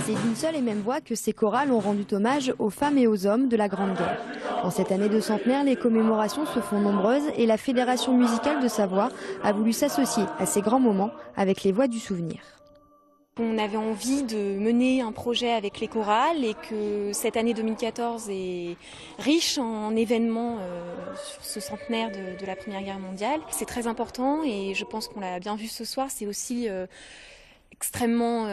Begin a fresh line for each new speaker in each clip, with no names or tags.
C'est d'une seule et même voix que ces chorales ont rendu hommage aux femmes et aux hommes de la Grande Guerre. En cette année de centenaire, les commémorations se font nombreuses et la Fédération musicale de Savoie a voulu s'associer à ces grands moments avec les voix du souvenir.
On avait envie de mener un projet avec les chorales et que cette année 2014 est riche en événements sur ce centenaire de la Première Guerre mondiale. C'est très important et je pense qu'on l'a bien vu ce soir, c'est aussi extrêmement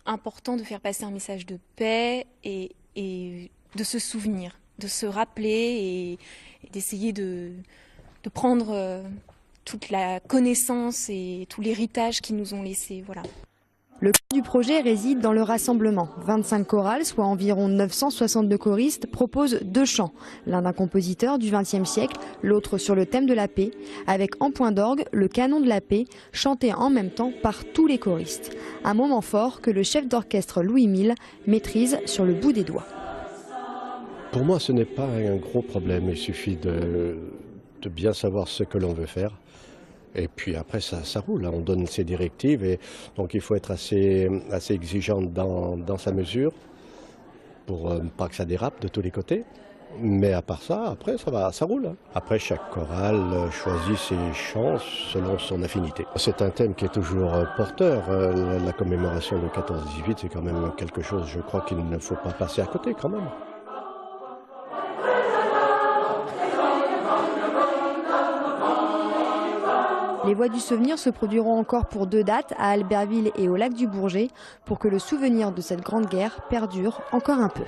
important de faire passer un message de paix et de se souvenir, de se rappeler et d'essayer de prendre toute la connaissance et tout l'héritage qu'ils nous ont laissé. Voilà.
Le cœur du projet réside dans le rassemblement. 25 chorales, soit environ 962 choristes, proposent 2 chants. L'un d'un compositeur du XXe siècle, l'autre sur le thème de la paix, avec en point d'orgue le canon de la paix, chanté en même temps par tous les choristes. Un moment fort que le chef d'orchestre Louis Mille maîtrise sur le bout des doigts.
Pour moi, ce n'est pas un gros problème. Il suffit de bien savoir ce que l'on veut faire. Et puis après, ça roule, on donne ses directives et donc il faut être assez exigeant dans sa mesure pour pas que ça dérape de tous les côtés. Mais à part ça, après ça roule. Après, chaque chorale choisit ses chants selon son affinité. C'est un thème qui est toujours porteur. La commémoration de 14-18, c'est quand même quelque chose, je crois qu'il ne faut pas passer à côté quand même.
Les voix du souvenir se produiront encore pour 2 dates, à Albertville et au lac du Bourget, pour que le souvenir de cette grande guerre perdure encore un peu.